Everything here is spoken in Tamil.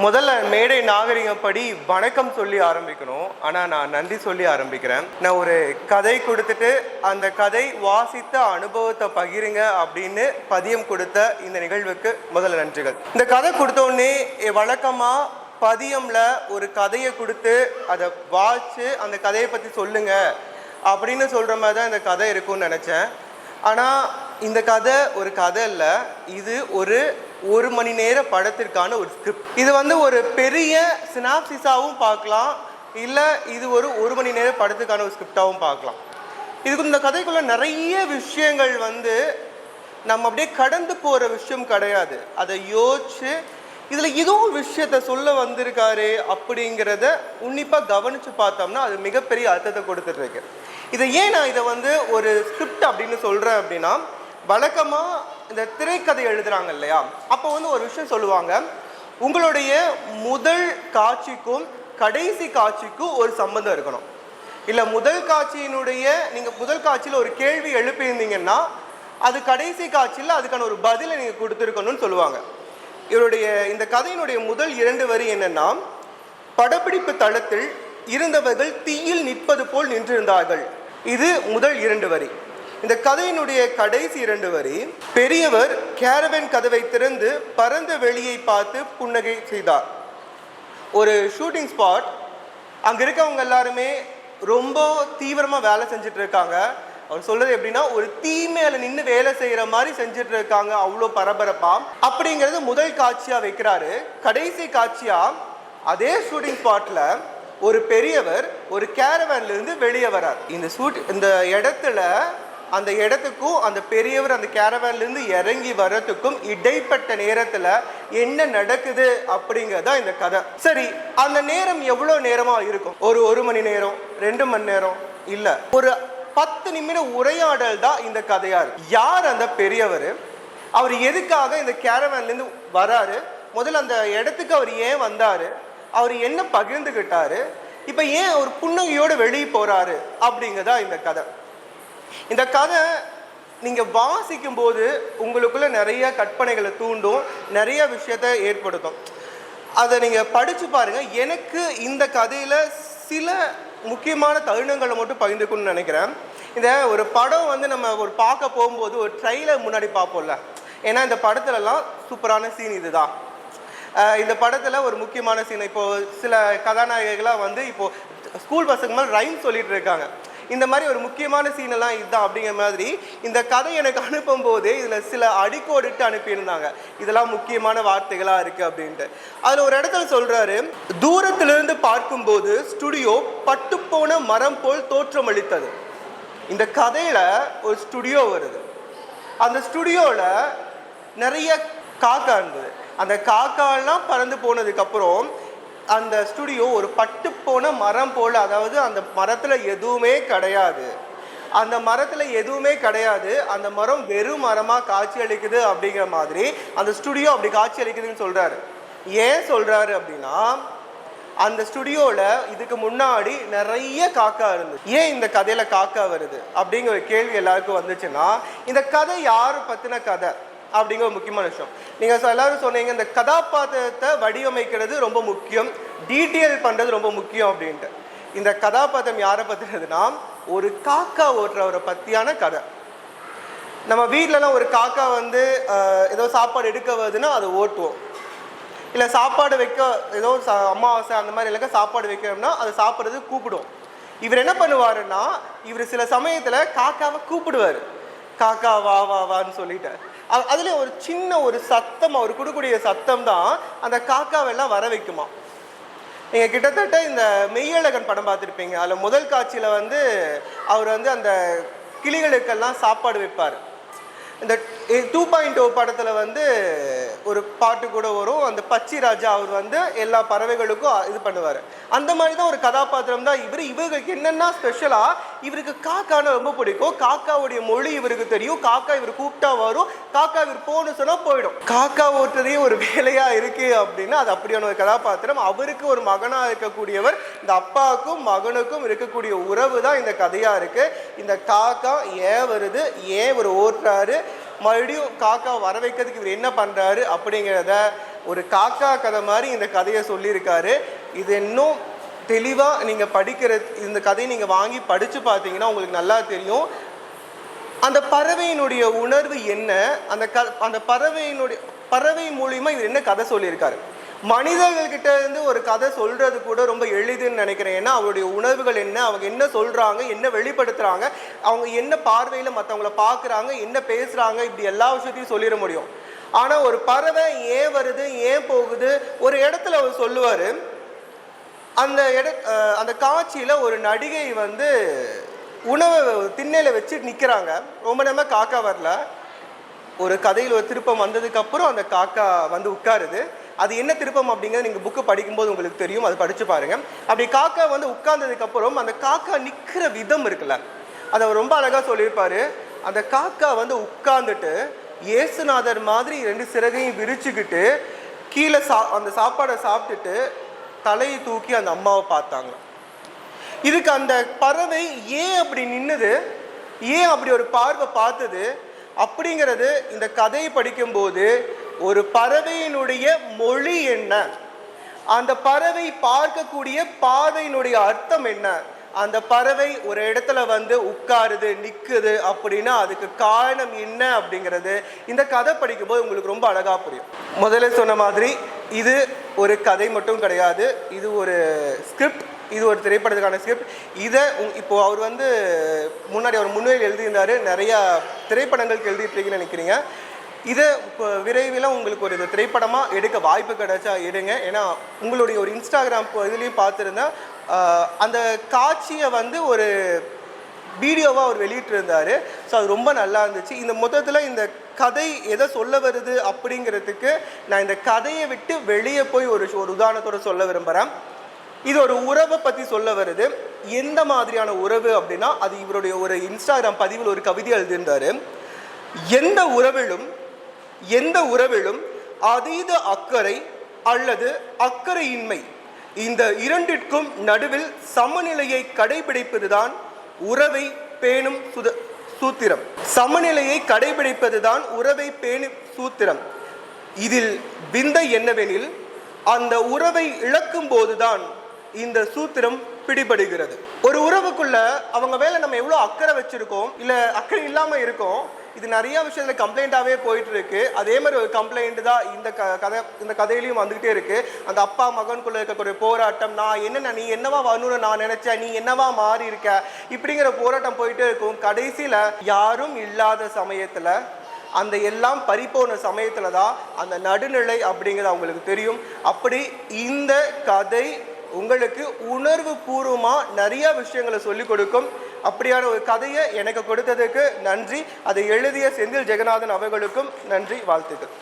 முதல்ல மேடை நாகரிகப்படி வணக்கம் சொல்லி ஆரம்பிக்கணும். ஆனால் நான் நன்றி சொல்லி ஆரம்பிக்கிறேன். நான் ஒரு கதை கொடுத்துட்டு அந்த கதை வாசித்த அனுபவத்தை பகிருங்க அப்படின்னு பதியம் கொடுத்த இந்த நிகழ்வுக்கு முதல்ல நன்றிகள். இந்த கதை கொடுத்தோடனே வழக்கமாக பதியம்ல ஒரு கதையை கொடுத்து அதை வாசித்து அந்த கதையை பற்றி சொல்லுங்க அப்படின்னு சொல்கிற மாதிரி தான் இந்த கதை இருக்கும்னு நினச்சேன். ஆனால் இந்த கதை ஒரு கதை இல்லை, இது ஒரு மணி நேர படத்திற்கான ஒரு ஸ்கிரிப்ட். இது ஒரு பெரிய சினாப்சிஸாகவும் பார்க்கலாம், இல்லை இது ஒரு மணி நேர படத்துக்கான ஒரு ஸ்கிரிப்டாகவும் பார்க்கலாம். இதுக்கு இந்த கதைக்குள்ள நிறைய விஷயங்கள் நம்ம அப்படியே கடந்து போகிற விஷயம் கிடையாது. அதை யோசிச்சு இதில் ஏதோ விஷயத்தை சொல்ல வந்திருக்காரு அப்படிங்கிறத உன்னிப்பாக கவனித்து பார்த்தோம்னா அது மிகப்பெரிய அர்த்தத்தை கொடுத்துட்ருக்கு. இதை ஏன் நான் இதை ஒரு ஸ்கிரிப்ட் அப்படின்னு சொல்கிறேன் அப்படின்னா, வழக்கமாக இந்த திரைக்கதை எழுதுகிறாங்க இல்லையா, அப்போ ஒரு விஷயம் சொல்லுவாங்க, உங்களுடைய முதல் காட்சிக்கும் கடைசி காட்சிக்கும் ஒரு சம்பந்தம் இருக்கணும். இல்லை முதல் காட்சியினுடைய நீங்கள் முதல் காட்சியில் ஒரு கேள்வி எழுப்பியிருந்தீங்கன்னா அது கடைசி காட்சியில் அதுக்கான ஒரு பதிலை நீங்கள் கொடுத்துருக்கணும்னு சொல்லுவாங்க. இவருடைய இந்த கதையினுடைய முதல் 2 வரி என்னன்னா, படப்பிடிப்பு தளத்தில் இருந்தவர்கள் தீயில் நிற்பது போல் நின்றிருந்தார்கள். இது முதல் 2 வரி. இந்த கதையினுடைய கடைசி 2 வரி, பெரியவர் கேரவன் கதவை திறந்து பரந்த வெளியை பார்த்து புன்னகை செய்தார். ஒரு ஷூட்டிங் ஸ்பாட், அங்கே இருக்கவங்க எல்லாருமே ரொம்ப தீவிரமாக வேலை செஞ்சுட்டு இருக்காங்க. அவர் சொல்றது எப்படின்னா, ஒரு தீ மேல நின்று வேலை செய்யற மாதிரி செஞ்சுட்டு இருக்காங்க, அவ்வளோ பரபரப்பா. அப்படிங்கிறது முதல் காட்சியா வைக்கிறாரு. கடைசி காட்சியா அதே ஷூட்டிங் ஸ்பாட்ல ஒரு பெரியவர் ஒரு கேரவன்ல இருந்து வெளியே வரார். இந்த இடத்துல அந்த இடத்துக்கும் அந்த பெரியவர் அந்த கேரவன்ல இருந்து இறங்கி வர்றதுக்கும் இடைப்பட்ட நேரத்துல என்ன நடக்குது அப்படிங்கிறதா இந்த கதை. சரி, அந்த நேரம் எவ்வளவு நேரமா இருக்கும்? ஒரு மணி நேரம், 2 மணி நேரம் இல்ல, ஒரு 10 நிமிட உரையாடல் தான் இந்த கதையா இருக்கு. யார் அந்த பெரியவர்? அவர் எதுக்காக இந்த கேரவன்ல இருந்து வராரு? முதல்ல அந்த இடத்துக்கு அவர் ஏன் வந்தாரு? அவர் என்ன பகிர்ந்துகிட்டாரு? இப்ப ஏன் அவர் புன்னகையோடு வெளியே போறாரு? அப்படிங்கிறதா இந்த கதை. இந்த கதை நீங்க வாசிக்கும் போது உங்களுக்குள்ள நிறைய கற்பனைகளை தூண்டும், நிறைய விஷயத்தை ஏற்படுத்தும். அதை நீங்க படிச்சு பாருங்க. எனக்கு இந்த கதையில சில முக்கியமான தருணங்களை மட்டும் பகிர்ந்துக்கணும்னு நினைக்கிறேன். இந்த ஒரு படம் நம்ம ஒரு பார்க்க போகும்போது ஒரு ட்ரெய்லர் முன்னாடி பார்ப்போம்ல, ஏன்னா இந்த படத்துலலாம் சூப்பரான சீன் இதுதான். இந்த படத்தில் ஒரு முக்கியமான சீன், இப்போது சில கதாநாயகிகளாக இப்போது ஸ்கூல் பசங்க மேலே ரைம் சொல்லிட்டு இருக்காங்க. இந்த மாதிரி ஒரு முக்கியமான சீனெல்லாம் இதுதான் அப்படிங்கிற மாதிரி இந்த கதை எனக்கு அனுப்பும் போதே இதில் சில அடிக்கோடிட்டு அனுப்பியிருந்தாங்க, இதெல்லாம் முக்கியமான வார்த்தைகளாக இருக்குது அப்படின்ட்டு. அதில் ஒரு இடத்துல சொல்கிறாரு, தூரத்திலிருந்து பார்க்கும்போது ஸ்டுடியோ பட்டுப்போன மரம் போல் தோற்றமளித்தது. இந்த கதையில் ஒரு ஸ்டுடியோ வருது. அந்த ஸ்டுடியோவில் நிறைய காக்கா இருந்தது. அந்த காக்காலாம் பறந்து போனதுக்கப்புறம் அந்த ஸ்டுடியோ ஒரு பட்டு போன மரம் போல், அதாவது அந்த மரத்தில் எதுவுமே கிடையாது, அந்த மரத்தில் எதுவுமே கிடையாது, அந்த மரம் வெறும் மரமாக காட்சி அளிக்குது அப்படிங்கிற மாதிரி அந்த ஸ்டுடியோ அப்படி காட்சி அளிக்குதுன்னு சொல்கிறாரு. ஏன் சொல்கிறாரு அப்படின்னா, அந்த ஸ்டுடியோவில் இதுக்கு முன்னாடி நிறைய காக்கா இருந்தது. ஏன் இந்த கதையில் காக்கா வருது அப்படிங்கிற ஒரு கேள்வி எல்லாருக்கும் வந்துச்சுன்னா, இந்த கதை யார் பற்றின கதை அப்படிங்கிற ஒரு முக்கியமான விஷயம். நீங்கள் எல்லாரும் சொன்னீங்க, இந்த கதாபாத்திரத்தை வடிவமைக்கிறது ரொம்ப முக்கியம், டீட்டெயில் பண்ணுறது ரொம்ப முக்கியம் அப்படின்ட்டு. இந்த கதாபாத்திரம் யாரை பற்றினதுன்னா, ஒரு காக்கா ஓட்டுறவரை பற்றியான கதை. நம்ம வீட்டிலலாம் ஒரு காக்கா ஏதோ சாப்பாடு எடுக்க வருதுன்னா அதை ஓட்டுவோம். இல்லை சாப்பாடு வைக்க ஏதோ அமாவாசை அந்த மாதிரி இல்லைங்க சாப்பாடு வைக்கிறோம்னா அதை சாப்பிட்றது கூப்பிடுவோம். இவர் என்ன பண்ணுவாருன்னா, இவர் சில சமயத்தில் காக்காவை கூப்பிடுவார், காக்கா வா வா வான்னு சொல்லிட்டு. அதுல ஒரு சின்ன ஒரு சத்தம், அவர் கொடுக்கக்கூடிய சத்தம் தான் அந்த காக்காவெல்லாம் வர வைக்குமா. நீங்க கிட்டத்தட்ட இந்த மெய்யழகன் படம் பார்த்துருப்பீங்க. அதில் முதல் காட்சியில் அவர் அந்த கிளிகளுக்கெல்லாம் சாப்பாடு வைப்பார். இந்த 2.0 படத்தில் ஒரு பாட்டு கூட வரும், அந்த பச்சி ராஜா அவர் எல்லா பறவைகளுக்கும் இது பண்ணுவார். அந்த மாதிரி தான் ஒரு கதாபாத்திரம் தான் இவர். இவருக்கு என்னென்னா ஸ்பெஷலாக இவருக்கு காக்கான ரொம்ப பிடிக்கும், காக்காவுடைய மொழி இவருக்கு தெரியும், காக்கா இவர் கூப்பிட்டா வரும், காக்கா இவர் போகணும்னு சொன்னால் போயிடும். காக்கா ஓட்டுறதே ஒரு வேலையாக இருக்குது அப்படின்னா அது அப்படியான ஒரு கதாபாத்திரம். அவருக்கு ஒரு மகனாக இருக்கக்கூடியவர், இந்த அப்பாவுக்கும் மகனுக்கும் இருக்கக்கூடிய உறவு தான் இந்த கதையாக இருக்குது. இந்த காக்கா ஏன் வருது, ஏன் ஒரு ஓட்டுறாரு, மறுபடியும் காக்கா வர வைக்கிறதுக்கு இவர் என்ன பண்ணுறாரு அப்படிங்கிறத ஒரு காக்கா கதை மாதிரி இந்த கதையை சொல்லியிருக்காரு. இது இன்னும் தெளிவாக நீங்கள் படிக்கிற இந்த கதையை நீங்கள் வாங்கி படித்து பார்த்தீங்கன்னா உங்களுக்கு நல்லா தெரியும். அந்த பறவையினுடைய உணர்வு என்ன, அந்த பறவை மூலியமாக இது என்ன கதை சொல்லியிருக்காரு. மனிதர்கள்கிட்ட இருந்து ஒரு கதை சொல்றது கூட ரொம்ப எளிதுன்னு நினைக்கிறேன். ஏன்னா அவருடைய உணர்வுகள் என்ன, அவங்க என்ன சொல்றாங்க, என்ன வெளிப்படுத்துறாங்க, அவங்க என்ன பார்வையில் மற்றவங்கள பார்க்குறாங்க, என்ன பேசுறாங்க, இப்படி எல்லா விஷயத்தையும் சொல்லிட முடியும். ஆனால் ஒரு பறவை ஏன் வருது, ஏன் போகுது, ஒரு இடத்துல அவர் சொல்லுவார். அந்த காட்சியில் ஒரு நடிகை வந்து உணவை திண்ணையில் வச்சு நிற்கிறாங்க. ரொம்ப நேரமாக காக்கா வரல. ஒரு கதையில் ஒரு திருப்பம் வந்ததுக்கப்புறம் அந்த காக்கா வந்து உட்காருது. அது என்ன திருப்பம் அப்படிங்கிறது நீங்கள் புக்கு படிக்கும்போது உங்களுக்கு தெரியும், அது படித்து பாருங்கள். அப்படி காக்கா வந்து உட்கார்ந்ததுக்கப்புறம் அந்த காக்கா நிற்கிற விதம் இருக்குல்ல, அதை அவர் ரொம்ப அழகாக சொல்லியிருப்பார். அந்த காக்கா வந்து உட்கார்ந்துட்டு இயேசுநாதர் மாதிரி 2 சிறகையும் விரிச்சுக்கிட்டு கீழே அந்த சாப்பாடை சாப்பிட்டுட்டு தலையை தூக்கி அந்த அம்மாவை பார்த்தாங்க. இதுக்கு அந்த பறவை ஏன் அப்படி நின்னுது, ஏன் அப்படி ஒரு பார்வை பார்த்தது அப்படிங்கிறது இந்த கதையை படிக்கும்போது, ஒரு பறவையினுடைய மொழி என்ன, அந்த பறவை பார்க்கக்கூடிய பார்வையினுடைய அர்த்தம் என்ன, அந்த பறவை ஒரு இடத்துல வந்து உட்காருது, நிற்குது அப்படின்னா அதுக்கு காரணம் என்ன அப்படிங்கிறது இந்த கதை படிக்கும்போது உங்களுக்கு ரொம்ப அழகாக புரியும். முதல்ல சொன்ன மாதிரி இது ஒரு கதை மட்டும் கிடையாது, இது ஒரு ஸ்கிரிப்ட், இது ஒரு திரைப்படத்துக்கான ஸ்கிரிப்ட். இதை இப்போது அவர் வந்து முன்னாடி அவர் முன்னுரையில் எழுதியிருந்தார், நிறையா திரைப்படங்களுக்கு எழுதிட்டுருக்கீங்கன்னு நினைக்கிறீங்க. இதை இப்போ விரைவில் உங்களுக்கு ஒரு இது திரைப்படமாக எடுக்க வாய்ப்பு கிடைச்சா எடுங்க. ஏன்னா உங்களுடைய ஒரு இன்ஸ்டாகிராம் இதுலேயும் பார்த்துருந்தேன், அந்த காட்சியை வந்து ஒரு வீடியோவாக அவர் வெளியிட்டிருந்தார். ஸோ அது ரொம்ப நல்லா இருந்துச்சு. இந்த மொத்தத்தில் இந்த கதை எதை சொல்ல வருது அப்படிங்கிறதுக்கு நான் இந்த கதையை விட்டு வெளியே போய் ஒரு உதாரணத்தோடு சொல்ல விரும்புகிறேன். இது ஒரு உறவை பற்றி சொல்ல வருது. எந்த மாதிரியான உறவு அப்படின்னா, அது இவருடைய ஒரு இன்ஸ்டாகிராம் பதிவில் ஒரு கவிதை எழுதியிருந்தார். எந்த உறவிலும் அதீத அக்கறை அல்லது அக்கறையின்மை, இந்த இரண்டிற்கும் நடுவில் சமநிலையை கடைபிடிப்பதுதான் உறவை பேணும் சூத்திரம். சமநிலையை கடைபிடிப்பதுதான் உறவை பேணும் சூத்திரம். இதில் விந்தை என்னவெனில், அந்த உறவை இழக்கும் போதுதான் இந்த சூத்திரம் பிடிபடுகிறது. ஒரு உறவுக்குள்ள அவங்க மேல நம்ம எவ்வளவு அக்கறை வச்சிருக்கோம், இல்ல அக்கறை இல்லாம இருக்கோம், இது நிறைய விஷயத்துல கம்ப்ளைண்டாவே போயிட்டு இருக்கு. அதே மாதிரி ஒரு கம்ப்ளைண்ட் தான் இந்த கதையிலையும் வந்துகிட்டே இருக்கு. அந்த அப்பா மகனுக்குள்ள இருக்கக்கூடிய போராட்டம், நீ என்னவா வரணும்னு நான் நினைச்சேன், நீ என்னவா மாறி இருக்க, இப்படிங்கிற போராட்டம் போயிட்டே இருக்கும். கடைசியில யாரும் இல்லாத சமயத்துல, அந்த எல்லாம் பறிப்போன சமயத்துல தான் அந்த நடுநிலை அப்படிங்கிறது அவங்களுக்கு தெரியும். அப்படி இந்த கதை உங்களுக்கு உணர்வு பூர்வமாக நிறைய விஷயங்களை சொல்லிக் கொடுக்கும். அப்படியான ஒரு கதையை எனக்கு கொடுத்ததுக்கு நன்றி. அதை எழுதிய செந்தில் ஜெகநாதன் அவர்களுக்கும் நன்றி, வாழ்த்துக்கள்.